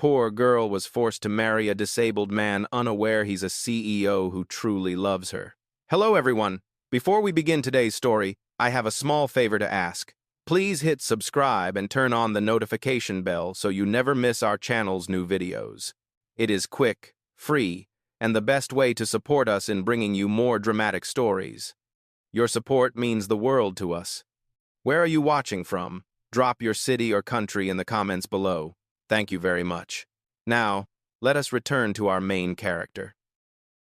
poor girl was forced to marry a disabled man unaware he's a CEO who truly loves her. Hello, everyone. Before we begin today's story, I have a small favor to ask. Please hit subscribe and turn on the notification bell so you never miss our channel's new videos. It is quick, free, and the best way to support us in bringing you more dramatic stories. Your support means the world to us. Where are you watching from? Drop your city or country in the comments below. Thank you very much. Now, let us return to our main character.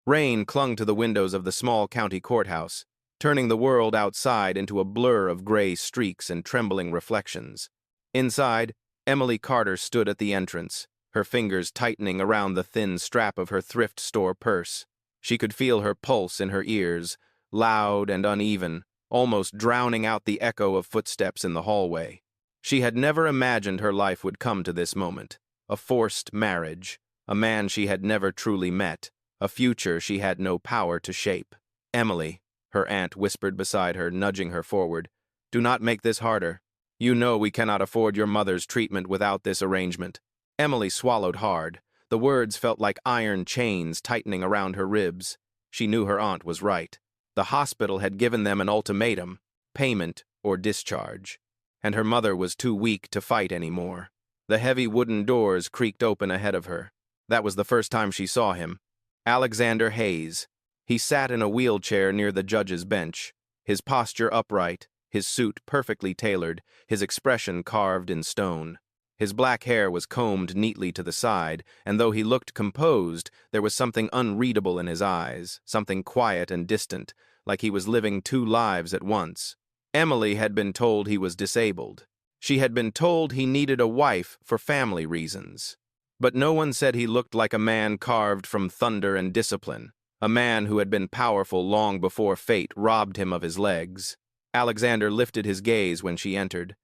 Rain clung to the windows of the small county courthouse, turning the world outside into a blur of gray streaks and trembling reflections. Inside, Emily Carter stood at the entrance, her fingers tightening around the thin strap of her thrift store purse. She could feel her pulse in her ears, loud and uneven, almost drowning out the echo of footsteps in the hallway. She had never imagined her life would come to this moment. A forced marriage, a man she had never truly met, a future she had no power to shape. "Emily," her aunt whispered beside her, nudging her forward, "do not make this harder. You know we cannot afford your mother's treatment without this arrangement." Emily swallowed hard. The words felt like iron chains tightening around her ribs. She knew her aunt was right. The hospital had given them an ultimatum, payment or discharge, and her mother was too weak to fight anymore. The heavy wooden doors creaked open ahead of her. That was the first time she saw him. Alexander Hayes. He sat in a wheelchair near the judge's bench, his posture upright, his suit perfectly tailored, his expression carved in stone. His black hair was combed neatly to the side, and though he looked composed, there was something unreadable in his eyes, something quiet and distant, like he was living two lives at once. Emily had been told he was disabled. She had been told he needed a wife for family reasons. But no one said he looked like a man carved from thunder and discipline, a man who had been powerful long before fate robbed him of his legs. Alexander lifted his gaze when she entered.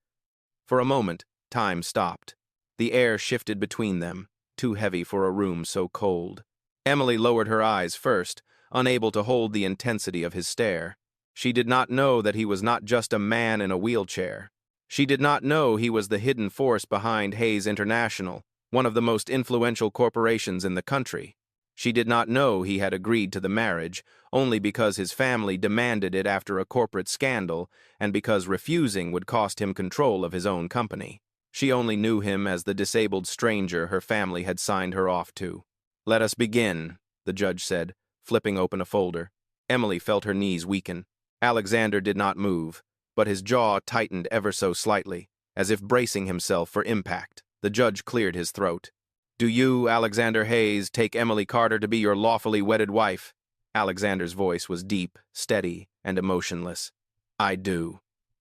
For a moment, time stopped. The air shifted between them, too heavy for a room so cold. Emily lowered her eyes first, unable to hold the intensity of his stare. She did not know that he was not just a man in a wheelchair. She did not know he was the hidden force behind Hayes International, one of the most influential corporations in the country. She did not know he had agreed to the marriage only because his family demanded it after a corporate scandal and because refusing would cost him control of his own company. She only knew him as the disabled stranger her family had signed her off to. "Let us begin," the judge said, flipping open a folder. Emily felt her knees weaken. Alexander did not move, but his jaw tightened ever so slightly, as if bracing himself for impact. The judge cleared his throat. "Do you, Alexander Hayes, take Emily Carter to be your lawfully wedded wife?" Alexander's voice was deep, steady, and emotionless. "I do."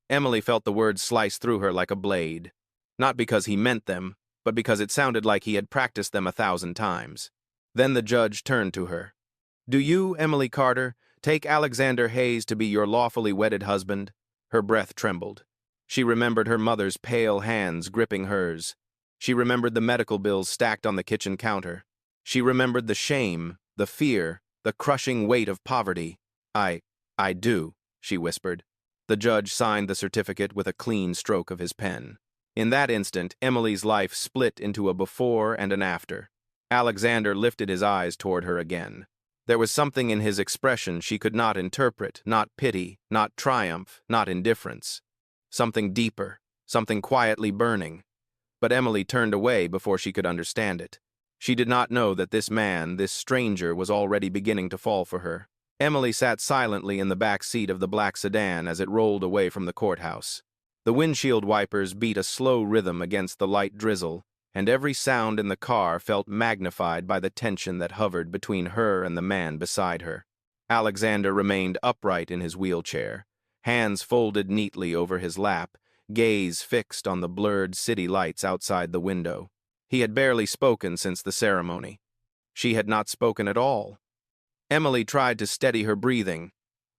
Emily felt the words slice through her like a blade. Not because he meant them, but because it sounded like he had practiced them 1,000 times. Then the judge turned to her. "Do you, Emily Carter, take Alexander Hayes to be your lawfully wedded husband?" Her breath trembled. She remembered her mother's pale hands gripping hers. She remembered the medical bills stacked on the kitchen counter. She remembered the shame, the fear, the crushing weight of poverty. I do," she whispered. The judge signed the certificate with a clean stroke of his pen. In that instant, Emily's life split into a before and an after. Alexander lifted his eyes toward her again. There was something in his expression she could not interpret, not pity, not triumph, not indifference. Something deeper, something quietly burning. But Emily turned away before she could understand it. She did not know that this man, this stranger, was already beginning to fall for her. Emily sat silently in the back seat of the black sedan as it rolled away from the courthouse. The windshield wipers beat a slow rhythm against the light drizzle, and every sound in the car felt magnified by the tension that hovered between her and the man beside her. Alexander remained upright in his wheelchair, hands folded neatly over his lap, gaze fixed on the blurred city lights outside the window. He had barely spoken since the ceremony. She had not spoken at all. Emily tried to steady her breathing.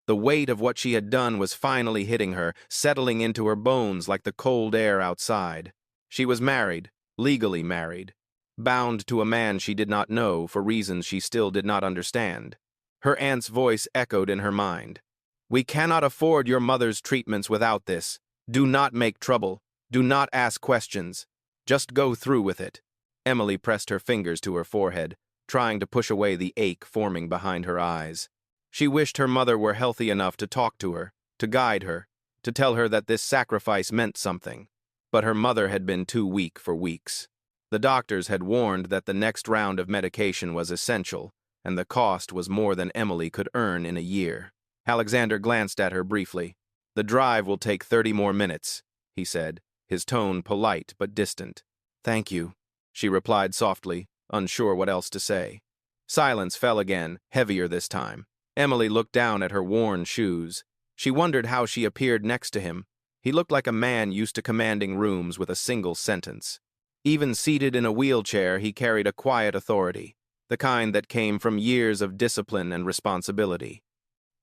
The weight of what she had done was finally hitting her, settling into her bones like the cold air outside. She was married, legally married, bound to a man she did not know for reasons she still did not understand. Her aunt's voice echoed in her mind. "We cannot afford your mother's treatments without this. Do not make trouble. Do not ask questions. Just go through with it." Emily pressed her fingers to her forehead, trying to push away the ache forming behind her eyes. She wished her mother were healthy enough to talk to her, to guide her, to tell her that this sacrifice meant something. But her mother had been too weak for weeks. The doctors had warned that the next round of medication was essential, and the cost was more than Emily could earn in a year. Alexander glanced at her briefly. "The drive will take 30 more minutes," he said, his tone polite but distant. "Thank you," she replied softly, unsure what else to say. Silence fell again, heavier this time. Emily looked down at her worn shoes. She wondered how she appeared next to him. He looked like a man used to commanding rooms with a single sentence. Even seated in a wheelchair, he carried a quiet authority, the kind that came from years of discipline and responsibility.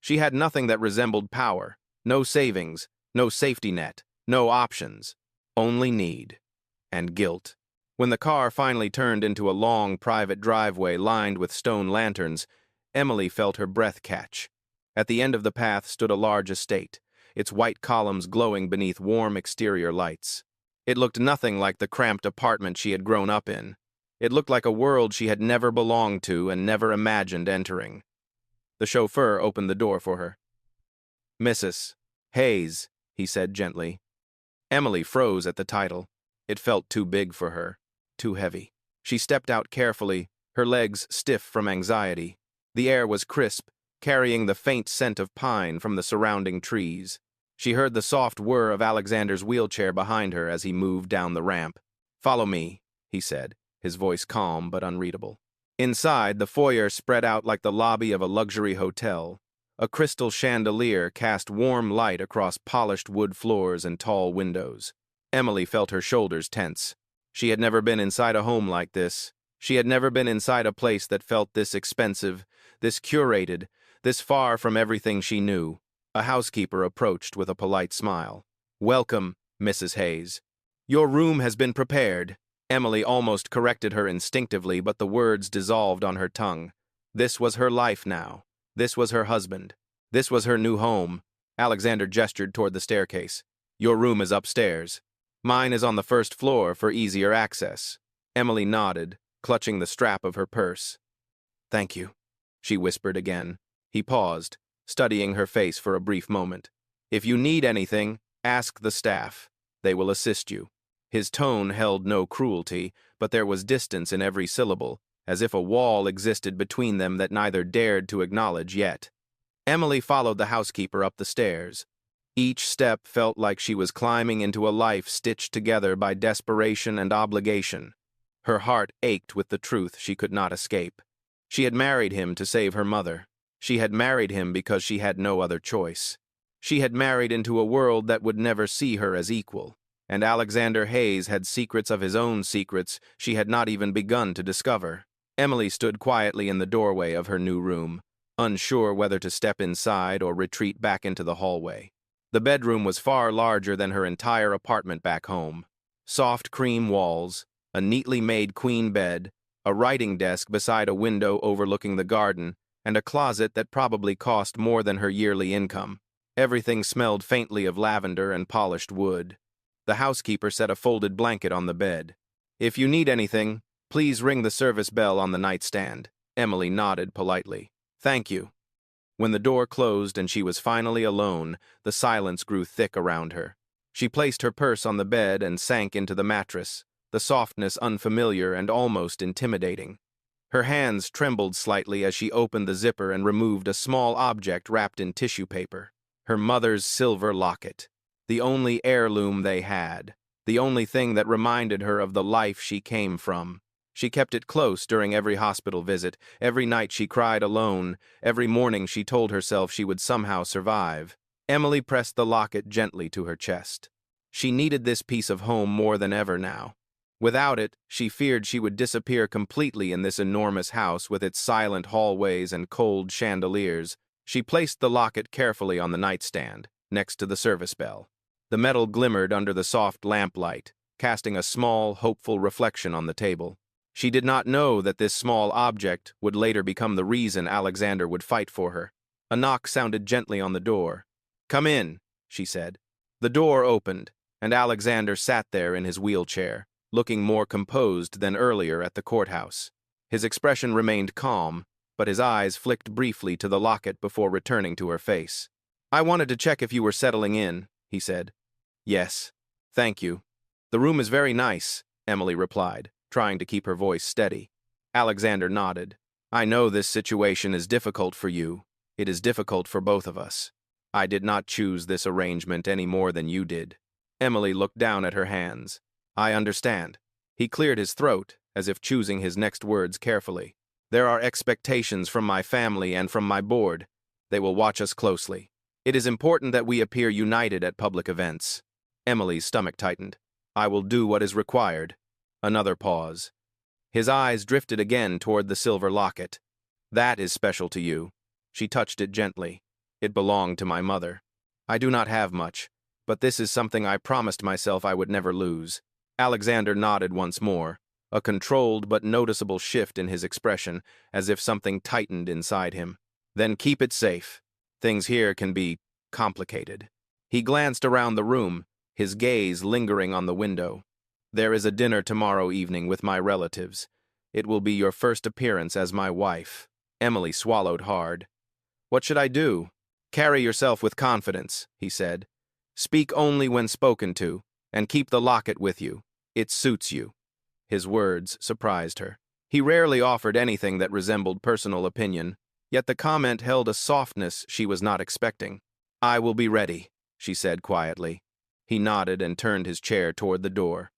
She had nothing that resembled power, no savings, no safety net, no options, only need and guilt. When the car finally turned into a long private driveway lined with stone lanterns, Emily felt her breath catch. At the end of the path stood a large estate, its white columns glowing beneath warm exterior lights. It looked nothing like the cramped apartment she had grown up in. It looked like a world she had never belonged to and never imagined entering. The chauffeur opened the door for her. "Mrs. Hayes," he said gently. Emily froze at the title. It felt too big for her, too heavy. She stepped out carefully, her legs stiff from anxiety. The air was crisp, carrying the faint scent of pine from the surrounding trees. She heard the soft whir of Alexander's wheelchair behind her as he moved down the ramp. "Follow me," he said, his voice calm but unreadable. Inside, the foyer spread out like the lobby of a luxury hotel. A crystal chandelier cast warm light across polished wood floors and tall windows. Emily felt her shoulders tense. She had never been inside a home like this. She had never been inside a place that felt this expensive, this curated, this far from everything she knew. A housekeeper approached with a polite smile. "Welcome, Mrs. Hayes. Your room has been prepared." Emily almost corrected her instinctively, but the words dissolved on her tongue. This was her life now. This was her husband. This was her new home. Alexander gestured toward the staircase. "Your room is upstairs. Mine is on the first floor for easier access." Emily nodded, clutching the strap of her purse. "Thank you," she whispered again. He paused, studying her face for a brief moment. "If you need anything, ask the staff. They will assist you." His tone held no cruelty, but there was distance in every syllable, as if a wall existed between them that neither dared to acknowledge yet. Emily followed the housekeeper up the stairs. Each step felt like she was climbing into a life stitched together by desperation and obligation. Her heart ached with the truth she could not escape. She had married him to save her mother. She had married him because she had no other choice. She had married into a world that would never see her as equal, and Alexander Hayes had secrets of his own secrets she had not even begun to discover. Emily stood quietly in the doorway of her new room, unsure whether to step inside or retreat back into the hallway. The bedroom was far larger than her entire apartment back home. Soft cream walls, a neatly made queen bed, a writing desk beside a window overlooking the garden, and a closet that probably cost more than her yearly income. Everything smelled faintly of lavender and polished wood. The housekeeper set a folded blanket on the bed. "If you need anything, please ring the service bell on the nightstand." Emily nodded politely. "Thank you." When the door closed and she was finally alone, the silence grew thick around her. She placed her purse on the bed and sank into the mattress, the softness unfamiliar and almost intimidating. Her hands trembled slightly as she opened the zipper and removed a small object wrapped in tissue paper. Her mother's silver locket. The only heirloom they had. The only thing that reminded her of the life she came from. She kept it close during every hospital visit. Every night she cried alone. Every morning she told herself she would somehow survive. Emily pressed the locket gently to her chest. She needed this piece of home more than ever now. Without it, she feared she would disappear completely in this enormous house with its silent hallways and cold chandeliers. She placed the locket carefully on the nightstand, next to the service bell. The metal glimmered under the soft lamplight, casting a small, hopeful reflection on the table. She did not know that this small object would later become the reason Alexander would fight for her. A knock sounded gently on the door. "Come in," she said. The door opened, and Alexander sat there in his wheelchair, looking more composed than earlier at the courthouse. His expression remained calm, but his eyes flicked briefly to the locket before returning to her face. "I wanted to check if you were settling in," he said. "Yes. Thank you. The room is very nice," Emily replied, trying to keep her voice steady. Alexander nodded. "I know this situation is difficult for you. It is difficult for both of us. I did not choose this arrangement any more than you did." Emily looked down at her hands. "I understand." He cleared his throat, as if choosing his next words carefully. "There are expectations from my family and from my board. They will watch us closely. It is important that we appear united at public events." Emily's stomach tightened. "I will do what is required." Another pause. His eyes drifted again toward the silver locket. "That is special to you." She touched it gently. "It belonged to my mother. I do not have much, but this is something I promised myself I would never lose." Alexander nodded once more, a controlled but noticeable shift in his expression, as if something tightened inside him. "Then keep it safe. Things here can be complicated." He glanced around the room, his gaze lingering on the window. "There is a dinner tomorrow evening with my relatives. It will be your first appearance as my wife." Emily swallowed hard. "What should I do?" "Carry yourself with confidence," he said. "Speak only when spoken to, and keep the locket with you. It suits you." His words surprised her. He rarely offered anything that resembled personal opinion, yet the comment held a softness she was not expecting. "I will be ready," she said quietly. He nodded and turned his chair toward the door.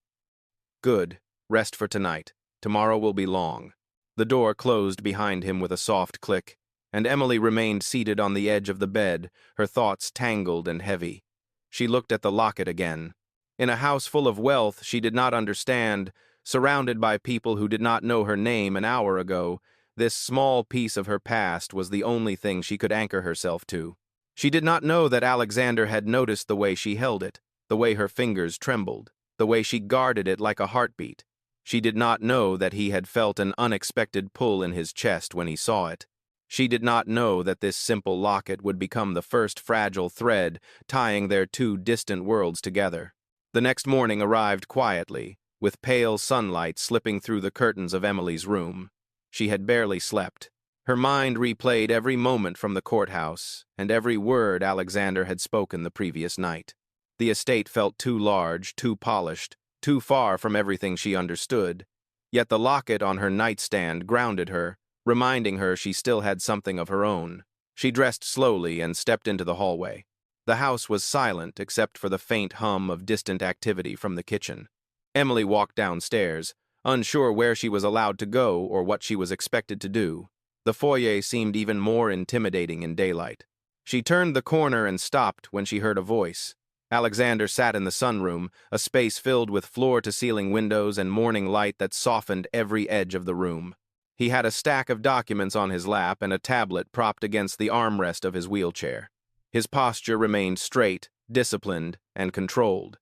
"Good. Rest for tonight. Tomorrow will be long." The door closed behind him with a soft click, and Emily remained seated on the edge of the bed, her thoughts tangled and heavy. She looked at the locket again. In a house full of wealth she did not understand, surrounded by people who did not know her name an hour ago, this small piece of her past was the only thing she could anchor herself to. She did not know that Alexander had noticed the way she held it, the way her fingers trembled, the way she guarded it like a heartbeat. She did not know that he had felt an unexpected pull in his chest when he saw it. She did not know that this simple locket would become the first fragile thread tying their two distant worlds together. The next morning arrived quietly, with pale sunlight slipping through the curtains of Emily's room. She had barely slept. Her mind replayed every moment from the courthouse and every word Alexander had spoken the previous night. The estate felt too large, too polished, too far from everything she understood. Yet the locket on her nightstand grounded her, reminding her she still had something of her own. She dressed slowly and stepped into the hallway. The house was silent except for the faint hum of distant activity from the kitchen. Emily walked downstairs, unsure where she was allowed to go or what she was expected to do. The foyer seemed even more intimidating in daylight. She turned the corner and stopped when she heard a voice. Alexander sat in the sunroom, a space filled with floor-to-ceiling windows and morning light that softened every edge of the room. He had a stack of documents on his lap and a tablet propped against the armrest of his wheelchair. His posture remained straight, disciplined, and controlled.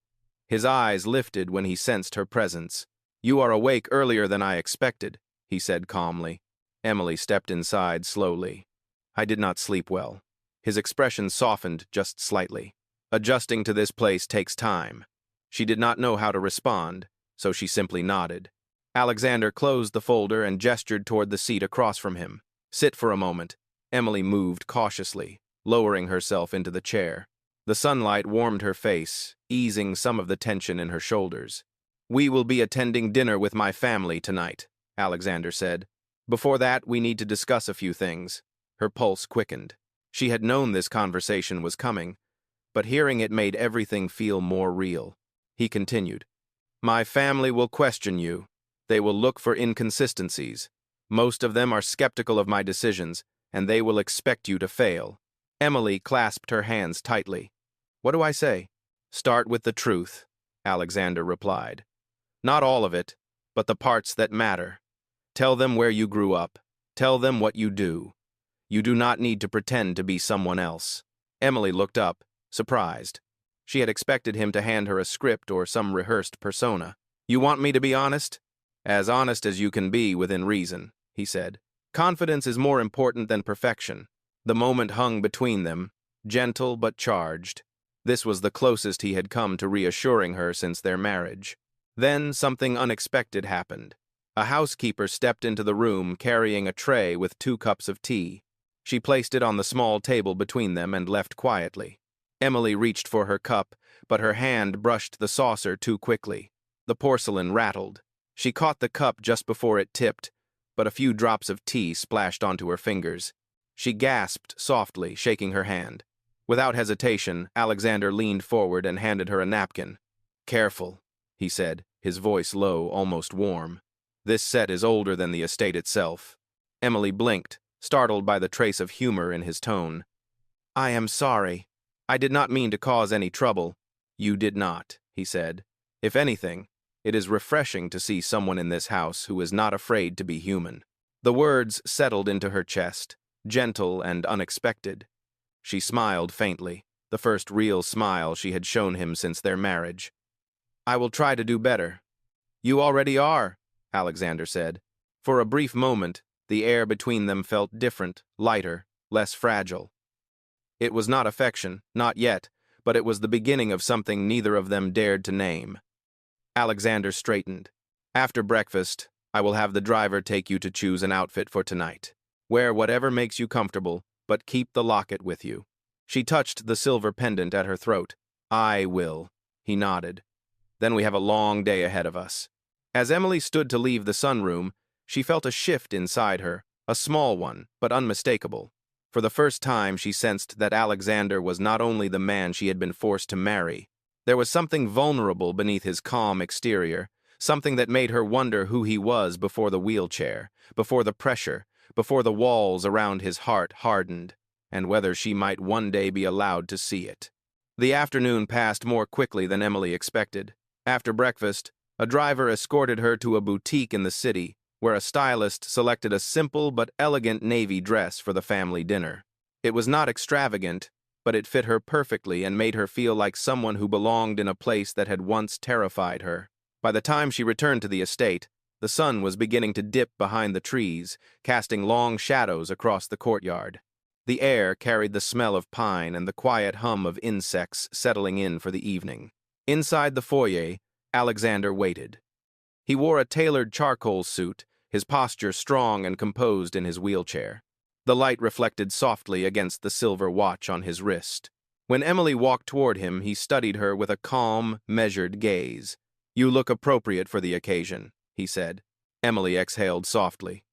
His eyes lifted when he sensed her presence. "You are awake earlier than I expected," he said calmly. Emily stepped inside slowly. "I did not sleep well." His expression softened just slightly. "Adjusting to this place takes time." She did not know how to respond, so she simply nodded. Alexander closed the folder and gestured toward the seat across from him. "Sit for a moment." Emily moved cautiously, lowering herself into the chair. The sunlight warmed her face, easing some of the tension in her shoulders. "We will be attending dinner with my family tonight," Alexander said. "Before that, we need to discuss a few things." Her pulse quickened. She had known this conversation was coming, but hearing it made everything feel more real. He continued, "My family will question you. They will look for inconsistencies. Most of them are skeptical of my decisions, and they will expect you to fail." Emily clasped her hands tightly. "What do I say?" "Start with the truth," Alexander replied. "Not all of it, but the parts that matter. Tell them where you grew up. Tell them what you do. You do not need to pretend to be someone else." Emily looked up, surprised. She had expected him to hand her a script or some rehearsed persona. "You want me to be honest?" "As honest as you can be within reason," he said. "Confidence is more important than perfection." The moment hung between them, gentle but charged. This was the closest he had come to reassuring her since their marriage. Then something unexpected happened. A housekeeper stepped into the room carrying a tray with 2 cups of tea. She placed it on the small table between them and left quietly. Emily reached for her cup, but her hand brushed the saucer too quickly. The porcelain rattled. She caught the cup just before it tipped, but a few drops of tea splashed onto her fingers. She gasped softly, shaking her hand. Without hesitation, Alexander leaned forward and handed her a napkin. "Careful," he said, his voice low, almost warm. "This set is older than the estate itself." Emily blinked, startled by the trace of humor in his tone. "I am sorry. I did not mean to cause any trouble." "You did not," he said. "If anything, it is refreshing to see someone in this house who is not afraid to be human." The words settled into her chest, gentle and unexpected. She smiled faintly, the first real smile she had shown him since their marriage. "I will try to do better." "You already are," Alexander said. For a brief moment, the air between them felt different, lighter, less fragile. It was not affection, not yet, but it was the beginning of something neither of them dared to name. Alexander straightened. "After breakfast, I will have the driver take you to choose an outfit for tonight. Wear whatever makes you comfortable, but keep the locket with you." She touched the silver pendant at her throat. "I will." He nodded. "Then we have a long day ahead of us." As Emily stood to leave the sunroom, she felt a shift inside her, a small one, but unmistakable. For the first time, she sensed that Alexander was not only the man she had been forced to marry. There was something vulnerable beneath his calm exterior, something that made her wonder who he was before the wheelchair, before the pressure, before the walls around his heart hardened, and whether she might one day be allowed to see it. The afternoon passed more quickly than Emily expected. After breakfast, a driver escorted her to a boutique in the city, where a stylist selected a simple but elegant navy dress for the family dinner. It was not extravagant, but it fit her perfectly and made her feel like someone who belonged in a place that had once terrified her. By the time she returned to the estate, the sun was beginning to dip behind the trees, casting long shadows across the courtyard. The air carried the smell of pine and the quiet hum of insects settling in for the evening. Inside the foyer, Alexander waited. He wore a tailored charcoal suit, his posture strong and composed in his wheelchair. The light reflected softly against the silver watch on his wrist. When Emily walked toward him, he studied her with a calm, measured gaze. "You look appropriate for the occasion," he said. Emily exhaled softly.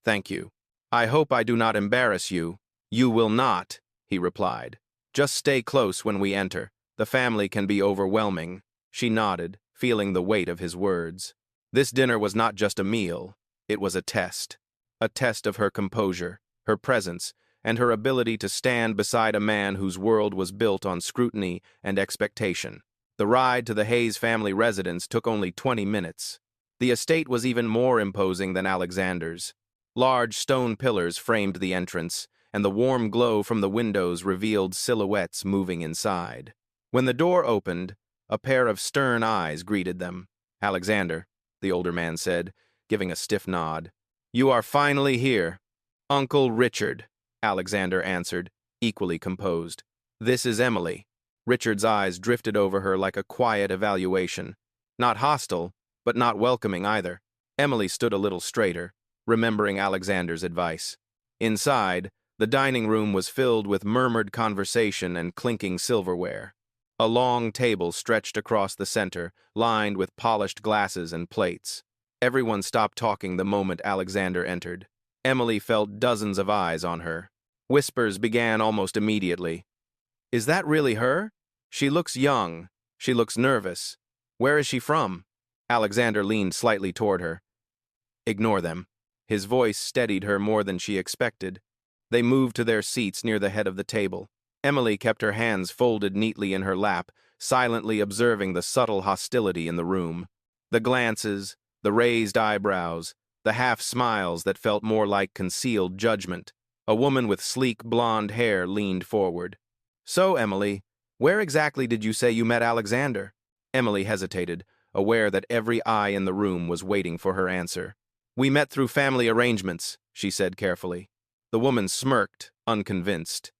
"Thank you. I hope I do not embarrass you." "You will not," he replied. "Just stay close when we enter. The family can be overwhelming." She nodded, feeling the weight of his words. This dinner was not just a meal, it was a test of her composure, her presence, and her ability to stand beside a man whose world was built on scrutiny and expectation. The ride to the Hayes family residence took only 20 minutes. The estate was even more imposing than Alexander's. Large stone pillars framed the entrance, and the warm glow from the windows revealed silhouettes moving inside. When the door opened, a pair of stern eyes greeted them. "Alexander," the older man said, giving a stiff nod. "You are finally here." "Uncle Richard," Alexander answered, equally composed. "This is Emily." Richard's eyes drifted over her like a quiet evaluation. Not hostile, but not welcoming either. Emily stood a little straighter, remembering Alexander's advice. Inside, the dining room was filled with murmured conversation and clinking silverware. A long table stretched across the center, lined with polished glasses and plates. Everyone stopped talking the moment Alexander entered. Emily felt dozens of eyes on her. Whispers began almost immediately. "Is that really her? She looks young. She looks nervous. Where is she from?" Alexander leaned slightly toward her. "Ignore them." His voice steadied her more than she expected. They moved to their seats near the head of the table. Emily kept her hands folded neatly in her lap, silently observing the subtle hostility in the room. The glances, the raised eyebrows, the half-smiles that felt more like concealed judgment. A woman with sleek blonde hair leaned forward. "So, Emily, where exactly did you say you met Alexander?" Emily hesitated, aware that every eye in the room was waiting for her answer. "We met through family arrangements," she said carefully. The woman smirked, unconvinced.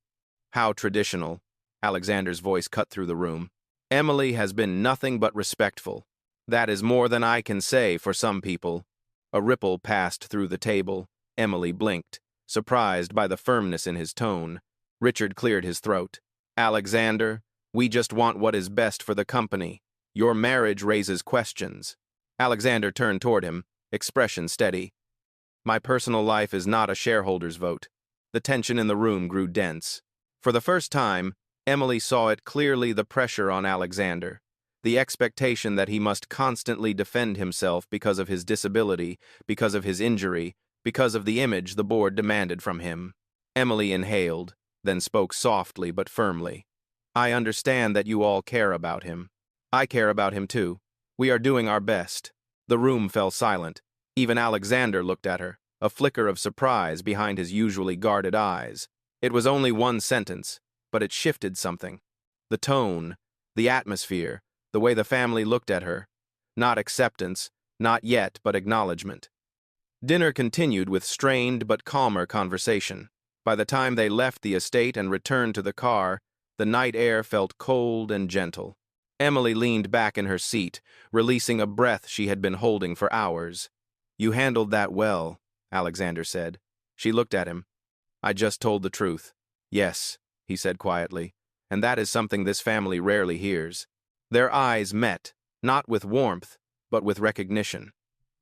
"How traditional." Alexander's voice cut through the room. "Emily has been nothing but respectful." That is more than I can say for some people. A ripple passed through the table. Emily blinked, surprised by the firmness in his tone. Richard cleared his throat. Alexander, we just want what is best for the company. Your marriage raises questions. Alexander turned toward him, expression steady. My personal life is not a shareholder's vote. The tension in the room grew dense. For the first time, Emily saw it clearly, the pressure on Alexander. The expectation that he must constantly defend himself because of his disability, because of his injury, because of the image the board demanded from him. Emily inhaled, then spoke softly but firmly. I understand that you all care about him. I care about him too. We are doing our best. The room fell silent. Even Alexander looked at her, a flicker of surprise behind his usually guarded eyes. It was only one sentence, but it shifted something. The tone, the atmosphere, the way the family looked at her. Not acceptance, not yet, but acknowledgement. Dinner continued with strained but calmer conversation. By the time they left the estate and returned to the car, the night air felt cold and gentle. Emily leaned back in her seat, releasing a breath she had been holding for hours. You handled that well, Alexander said. She looked at him. I just told the truth. Yes, he said quietly, and that is something this family rarely hears. Their eyes met, not with warmth, but with recognition.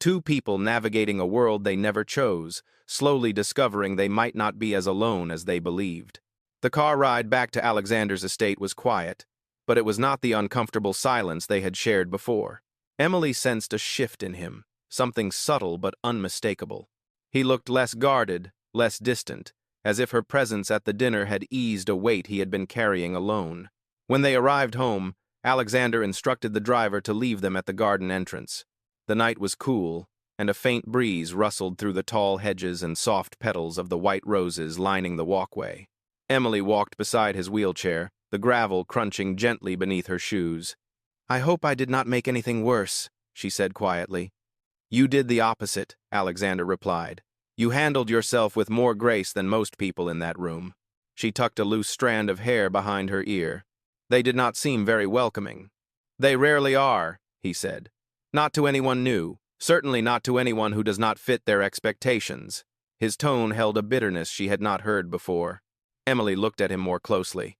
Two people navigating a world they never chose, slowly discovering they might not be as alone as they believed. The car ride back to Alexander's estate was quiet, but it was not the uncomfortable silence they had shared before. Emily sensed a shift in him, something subtle but unmistakable. He looked less guarded, less distant, as if her presence at the dinner had eased a weight he had been carrying alone. When they arrived home, Alexander instructed the driver to leave them at the garden entrance. The night was cool, and a faint breeze rustled through the tall hedges and soft petals of the white roses lining the walkway. Emily walked beside his wheelchair, the gravel crunching gently beneath her shoes. I hope I did not make anything worse, she said quietly. You did the opposite, Alexander replied. You handled yourself with more grace than most people in that room. She tucked a loose strand of hair behind her ear. They did not seem very welcoming. They rarely are, he said. Not to anyone new, certainly not to anyone who does not fit their expectations. His tone held a bitterness she had not heard before. Emily looked at him more closely.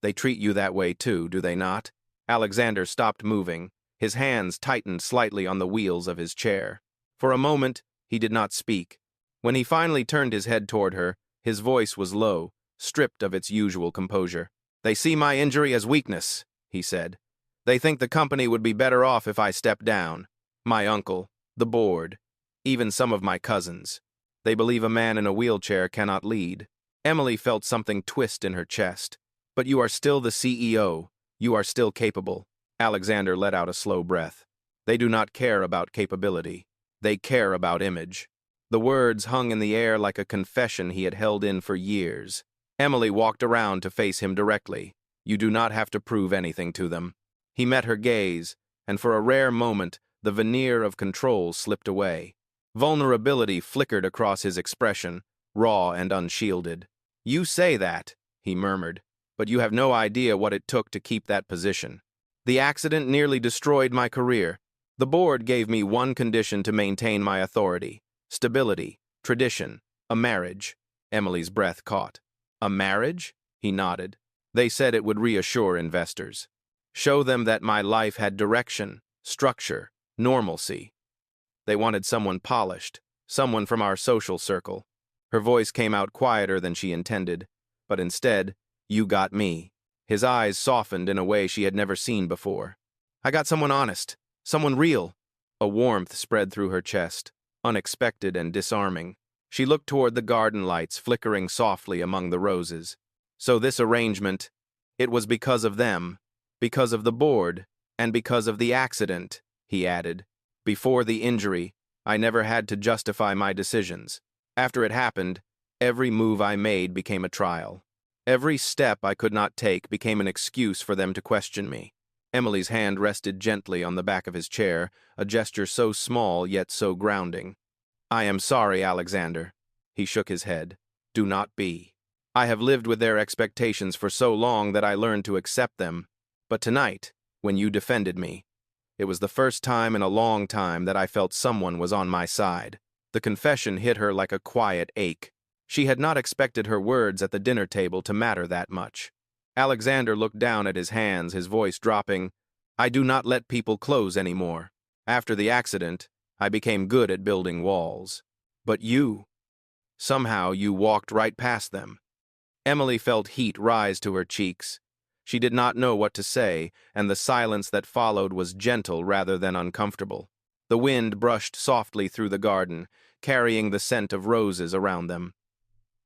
They treat you that way too, do they not? Alexander stopped moving. His hands tightened slightly on the wheels of his chair. For a moment, he did not speak. When he finally turned his head toward her, his voice was low, stripped of its usual composure. They see my injury as weakness, he said. They think the company would be better off if I stepped down. My uncle, the board, even some of my cousins. They believe a man in a wheelchair cannot lead. Emily felt something twist in her chest. But you are still the CEO. You are still capable. Alexander let out a slow breath. They do not care about capability. They care about image. The words hung in the air like a confession he had held in for years. Emily walked around to face him directly. You do not have to prove anything to them. He met her gaze, and for a rare moment, the veneer of control slipped away. Vulnerability flickered across his expression, raw and unshielded. You say that, he murmured, but you have no idea what it took to keep that position. The accident nearly destroyed my career. The board gave me one condition to maintain my authority. Stability, tradition, a marriage. Emily's breath caught. A marriage? He nodded. They said it would reassure investors. Show them that my life had direction, structure, normalcy. They wanted someone polished, someone from our social circle. Her voice came out quieter than she intended, but instead, you got me. His eyes softened in a way she had never seen before. I got someone honest, someone real. A warmth spread through her chest, unexpected and disarming. She looked toward the garden lights flickering softly among the roses. So this arrangement, it was because of them, because of the board, and because of the accident, he added. Before the injury, I never had to justify my decisions. After it happened, every move I made became a trial. Every step I could not take became an excuse for them to question me. Emily's hand rested gently on the back of his chair, a gesture so small yet so grounding. I am sorry, Alexander. He shook his head. Do not be. I have lived with their expectations for so long that I learned to accept them. But tonight, when you defended me, It was the first time in a long time that I felt someone was on my side. The confession hit her like a quiet ache. She had not expected her words at the dinner table to matter that much. Alexander looked down at his hands, his voice dropping. I do not let people close anymore. After the accident, I became good at building walls. But you, somehow you walked right past them. Emily felt heat rise to her cheeks. She did not know what to say, and the silence that followed was gentle rather than uncomfortable. The wind brushed softly through the garden, carrying the scent of roses around them.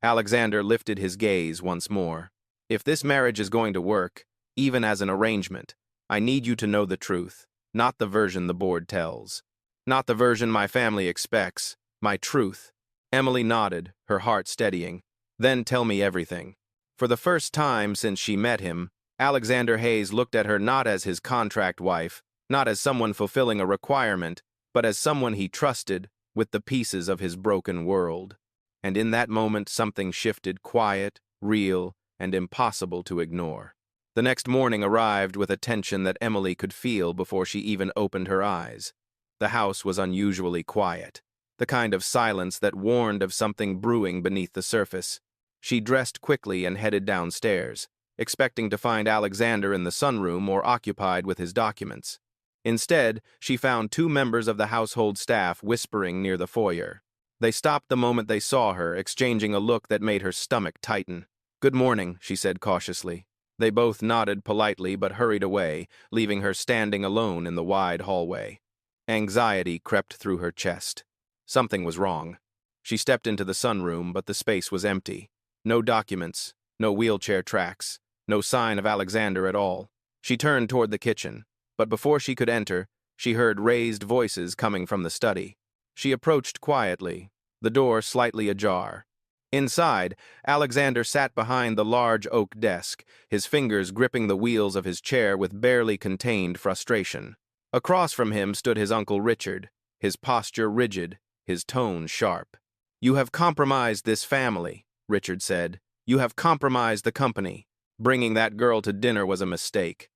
Alexander lifted his gaze once more. If this marriage is going to work, even as an arrangement, I need you to know the truth, not the version the board tells. Not the version my family expects, my truth. Emily nodded, her heart steadying. Then tell me everything. For the first time since she met him, Alexander Hayes looked at her not as his contract wife, not as someone fulfilling a requirement, but as someone he trusted with the pieces of his broken world. And in that moment something shifted, quiet, real, and impossible to ignore. The next morning arrived with a tension that Emily could feel before she even opened her eyes. The house was unusually quiet, the kind of silence that warned of something brewing beneath the surface. She dressed quickly and headed downstairs, expecting to find Alexander in the sunroom or occupied with his documents. Instead, she found two members of the household staff whispering near the foyer. They stopped the moment they saw her, exchanging a look that made her stomach tighten. Good morning, she said cautiously. They both nodded politely but hurried away, leaving her standing alone in the wide hallway. Anxiety crept through her chest. Something was wrong. She stepped into the sunroom, but the space was empty. No documents, no wheelchair tracks, no sign of Alexander at all. She turned toward the kitchen, but before she could enter, she heard raised voices coming from the study. She approached quietly, the door slightly ajar. Inside, Alexander sat behind the large oak desk, his fingers gripping the wheels of his chair with barely contained frustration. Across from him stood his Uncle Richard, his posture rigid, his tone sharp. You have compromised this family, Richard said. You have compromised the company. Bringing that girl to dinner was a mistake.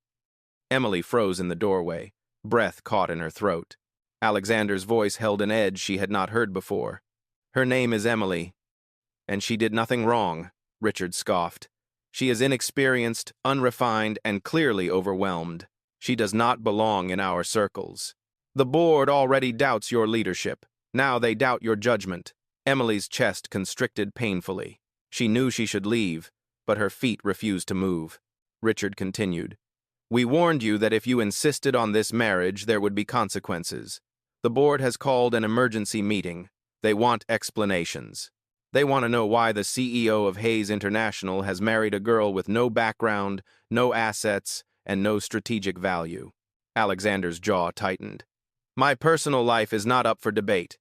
Emily froze in the doorway, breath caught in her throat. Alexander's voice held an edge she had not heard before. Her name is Emily. And she did nothing wrong, Richard scoffed. She is inexperienced, unrefined, and clearly overwhelmed. She does not belong in our circles. The board already doubts your leadership. Now they doubt your judgment. Emily's chest constricted painfully. She knew she should leave, but her feet refused to move. Richard continued. We warned you that if you insisted on this marriage, there would be consequences. The board has called an emergency meeting. They want explanations. They want to know why the CEO of Hayes International has married a girl with no background, no assets, and no strategic value. Alexander's jaw tightened. My personal life is not up for debate.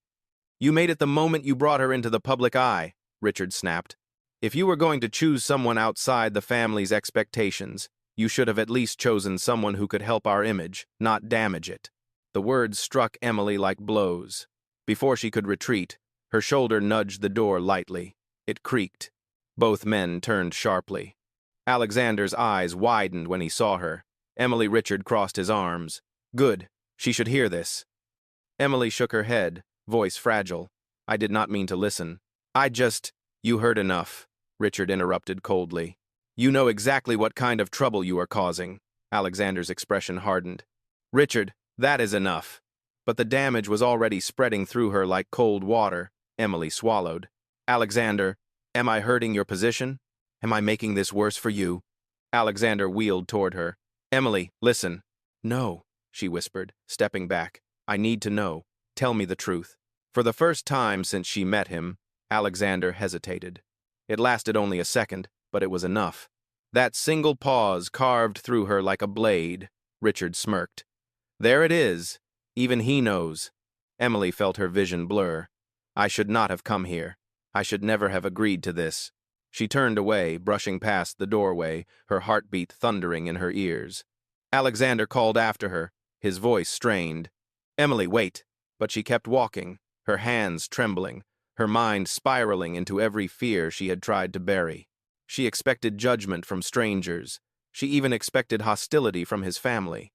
You made it the moment you brought her into the public eye, Richard snapped. If you were going to choose someone outside the family's expectations, you should have at least chosen someone who could help our image, not damage it. The words struck Emily like blows. Before she could retreat, her shoulder nudged the door lightly. It creaked. Both men turned sharply. Alexander's eyes widened when he saw her. Richard crossed his arms. Good. She should hear this. Emily shook her head, voice fragile. I did not mean to listen. You heard enough, Richard interrupted coldly. You know exactly what kind of trouble you are causing. Alexander's expression hardened. Richard, that is enough. But the damage was already spreading through her like cold water. Emily swallowed. Alexander, am I hurting your position? Am I making this worse for you? Alexander wheeled toward her. Emily, listen. No, she whispered, stepping back. I need to know. Tell me the truth. For the first time since she met him, Alexander hesitated. It lasted only a second, but it was enough. That single pause carved through her like a blade. Richard smirked. There it is. Even he knows. Emily felt her vision blur. I should not have come here. I should never have agreed to this. She turned away, brushing past the doorway, her heartbeat thundering in her ears. Alexander called after her, his voice strained. Emily, wait. But she kept walking, her hands trembling, her mind spiraling into every fear she had tried to bury. She expected judgment from strangers. She even expected hostility from his family.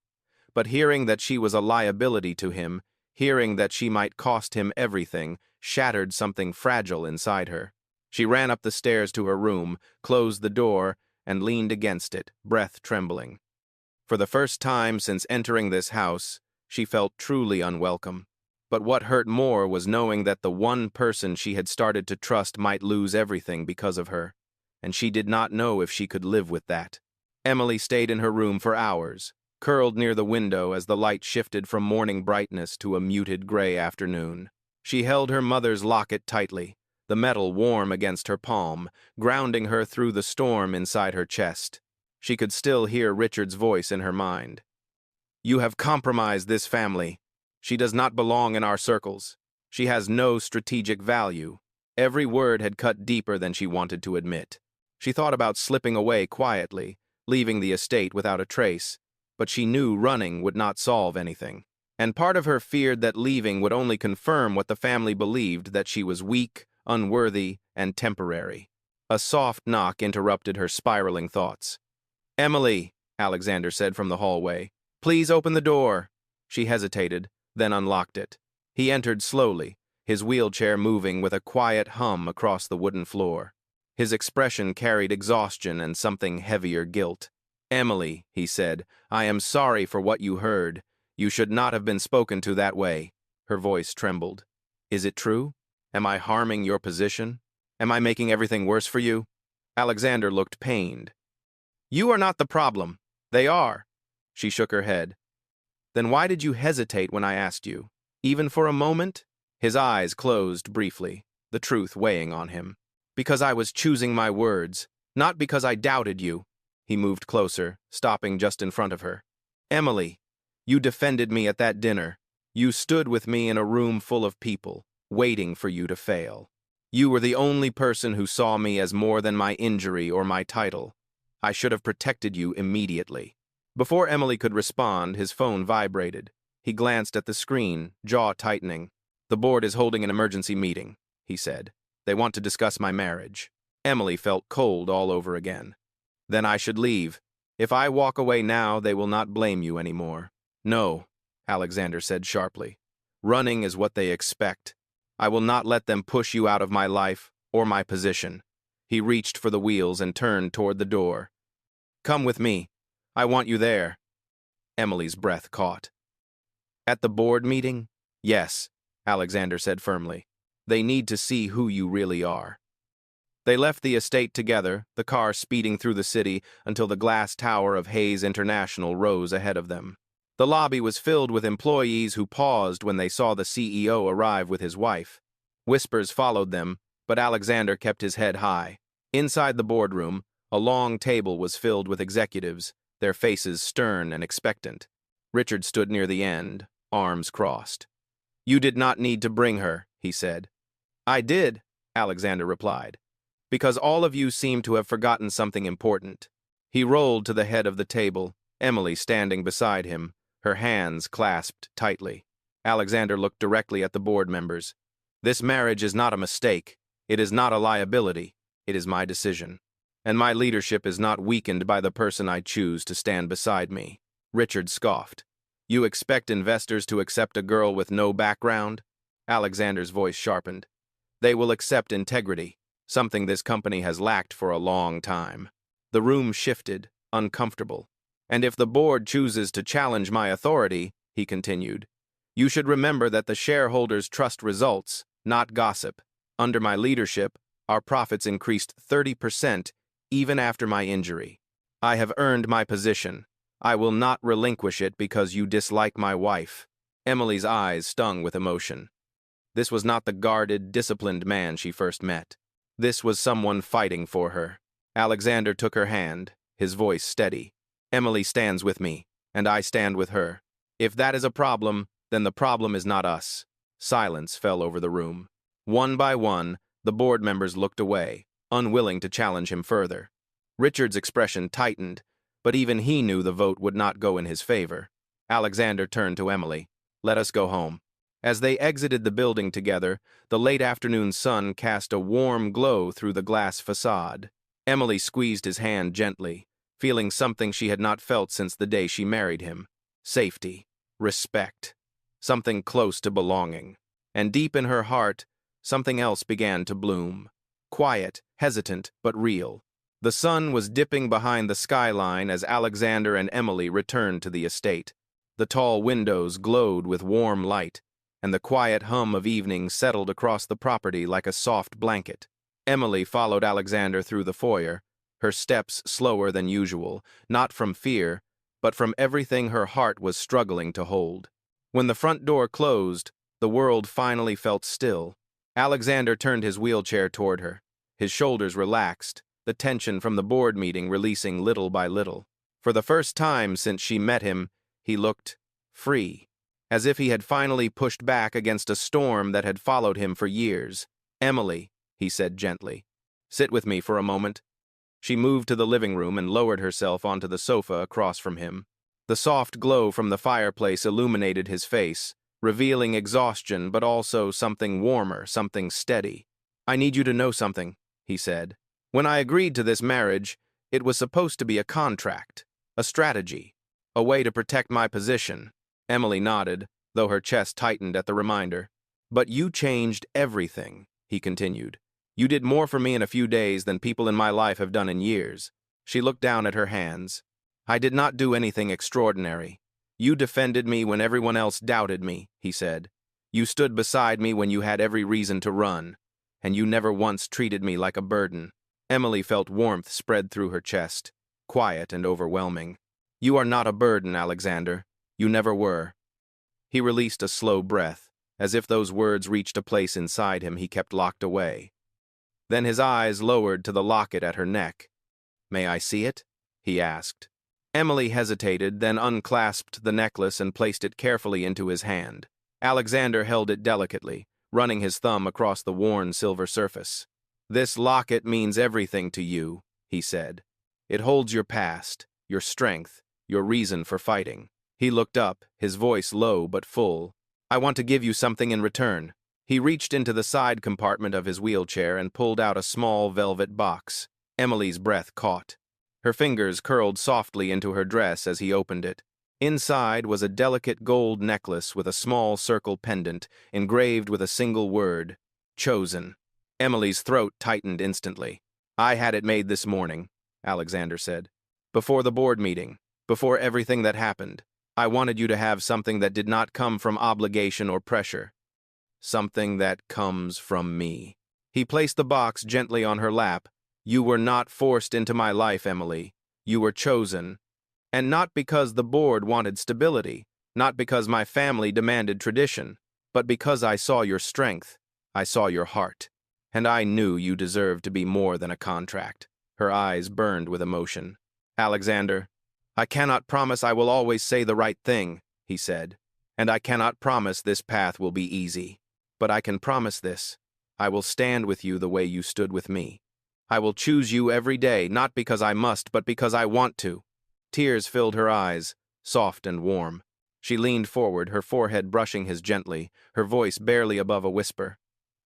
But hearing that she was a liability to him, hearing that she might cost him everything, shattered something fragile inside her. She ran up the stairs to her room, closed the door, and leaned against it, breath trembling. For the first time since entering this house, she felt truly unwelcome. But what hurt more was knowing that the one person she had started to trust might lose everything because of her, and she did not know if she could live with that. Emily stayed in her room for hours, curled near the window as the light shifted from morning brightness to a muted gray afternoon. She held her mother's locket tightly, the metal warm against her palm, grounding her through the storm inside her chest. She could still hear Richard's voice in her mind. "You have compromised this family. She does not belong in our circles. She has no strategic value." Every word had cut deeper than she wanted to admit. She thought about slipping away quietly, leaving the estate without a trace, but she knew running would not solve anything. And part of her feared that leaving would only confirm what the family believed, that she was weak, unworthy, and temporary. A soft knock interrupted her spiraling thoughts. "Emily," Alexander said from the hallway, "please open the door." She hesitated, then unlocked it. He entered slowly, his wheelchair moving with a quiet hum across the wooden floor. His expression carried exhaustion and something heavier guilt. "Emily," he said, "I am sorry for what you heard. You should not have been spoken to that way." Her voice trembled. "Is it true? Am I harming your position? Am I making everything worse for you?" Alexander looked pained. "You are not the problem. They are." She shook her head. "Then why did you hesitate when I asked you? Even for a moment?" His eyes closed briefly, the truth weighing on him. "Because I was choosing my words, not because I doubted you." He moved closer, stopping just in front of her. "Emily, you defended me at that dinner. You stood with me in a room full of people, waiting for you to fail. You were the only person who saw me as more than my injury or my title. I should have protected you immediately." Before Emily could respond, his phone vibrated. He glanced at the screen, jaw tightening. "The board is holding an emergency meeting," he said. "They want to discuss my marriage." Emily felt cold all over again. "Then I should leave. If I walk away now, they will not blame you anymore." "No," Alexander said sharply. "Running is what they expect. I will not let them push you out of my life or my position." He reached for the wheels and turned toward the door. "Come with me. I want you there." Emily's breath caught. "At the board meeting?" "Yes," Alexander said firmly. "They need to see who you really are." They left the estate together, the car speeding through the city until the glass tower of Hayes International rose ahead of them. The lobby was filled with employees who paused when they saw the CEO arrive with his wife. Whispers followed them, but Alexander kept his head high. Inside the boardroom, a long table was filled with executives, their faces stern and expectant. Richard stood near the end, arms crossed. "You did not need to bring her," he said. "I did," Alexander replied, "because all of you seem to have forgotten something important." He rolled to the head of the table, Emily standing beside him, her hands clasped tightly. Alexander looked directly at the board members. "This marriage is not a mistake. It is not a liability. It is my decision. And my leadership is not weakened by the person I choose to stand beside me." Richard scoffed. "You expect investors to accept a girl with no background?" Alexander's voice sharpened. "They will accept integrity, something this company has lacked for a long time." The room shifted, uncomfortable. "And if the board chooses to challenge my authority," he continued, "you should remember that the shareholders trust results, not gossip. Under my leadership, our profits increased 30%, even after my injury. I have earned my position. I will not relinquish it because you dislike my wife." Emily's eyes stung with emotion. This was not the guarded, disciplined man she first met. This was someone fighting for her. Alexander took her hand, his voice steady. "Emily stands with me, and I stand with her. If that is a problem, then the problem is not us." Silence fell over the room. One by one, the board members looked away, unwilling to challenge him further. Richard's expression tightened, but even he knew the vote would not go in his favor. Alexander turned to Emily. "Let us go home." As they exited the building together, the late afternoon sun cast a warm glow through the glass facade. Emily squeezed his hand gently, feeling something she had not felt since the day she married him. safety, respect, something close to belonging. And deep in her heart, something else began to bloom. Quiet, hesitant, but real. The sun was dipping behind the skyline as Alexander and Emily returned to the estate. The tall windows glowed with warm light, and the quiet hum of evening settled across the property like a soft blanket. Emily followed Alexander through the foyer, her steps slower than usual, not from fear, but from everything her heart was struggling to hold. When the front door closed, the world finally felt still. Alexander turned his wheelchair toward her. His shoulders relaxed, the tension from the board meeting releasing little by little. For the first time since she met him, he looked free, as if he had finally pushed back against a storm that had followed him for years. "Emily," he said gently, "sit with me for a moment." She moved to the living room and lowered herself onto the sofa across from him. The soft glow from the fireplace illuminated his face, revealing exhaustion but also something warmer, something steady. "I need you to know something," he said. "When I agreed to this marriage, it was supposed to be a contract, a strategy, a way to protect my position." Emily nodded, though her chest tightened at the reminder. "But you changed everything," he continued. "You did more for me in a few days than people in my life have done in years." She looked down at her hands. "I did not do anything extraordinary. You defended me when everyone else doubted me," he said. "You stood beside me when you had every reason to run, and you never once treated me like a burden." Emily felt warmth spread through her chest, quiet and overwhelming. "You are not a burden, Alexander. You never were." He released a slow breath, as if those words reached a place inside him he kept locked away. Then his eyes lowered to the locket at her neck. "May I see it?" he asked. Emily hesitated, then unclasped the necklace and placed it carefully into his hand. Alexander held it delicately, running his thumb across the worn silver surface. "This locket means everything to you," he said. "It holds your past, your strength, your reason for fighting." He looked up, his voice low but full. "I want to give you something in return." He reached into the side compartment of his wheelchair and pulled out a small velvet box. Emily's breath caught. Her fingers curled softly into her dress as he opened it. Inside was a delicate gold necklace with a small circle pendant, engraved with a single word, "Chosen." Emily's throat tightened instantly. "I had it made this morning," Alexander said. "Before the board meeting, before everything that happened. I wanted you to have something that did not come from obligation or pressure. Something that comes from me." He placed the box gently on her lap. "You were not forced into my life, Emily. You were chosen. And not because the board wanted stability, not because my family demanded tradition, but because I saw your strength, I saw your heart. And I knew you deserved to be more than a contract." Her eyes burned with emotion. "Alexander, I cannot promise I will always say the right thing," he said. "And I cannot promise this path will be easy. But I can promise this. I will stand with you the way you stood with me. I will choose you every day, not because I must, but because I want to." Tears filled her eyes, soft and warm. She leaned forward, her forehead brushing his gently, her voice barely above a whisper.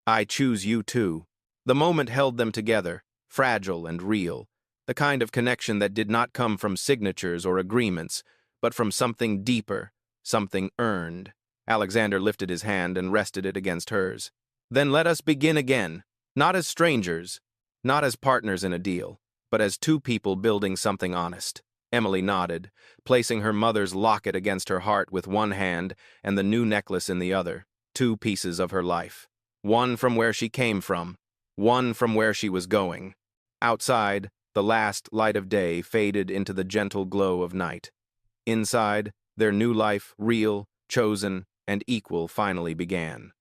"I choose you too." The moment held them together, fragile and real, the kind of connection that did not come from signatures or agreements, but from something deeper, something earned. Alexander lifted his hand and rested it against hers. "Then let us begin again, not as strangers, not as partners in a deal, but as two people building something honest." Emily nodded, placing her mother's locket against her heart with one hand and the new necklace in the other, two pieces of her life. One from where she came from, one from where she was going. Outside, the last light of day faded into the gentle glow of night. Inside, their new life, real, chosen, and equal, finally began.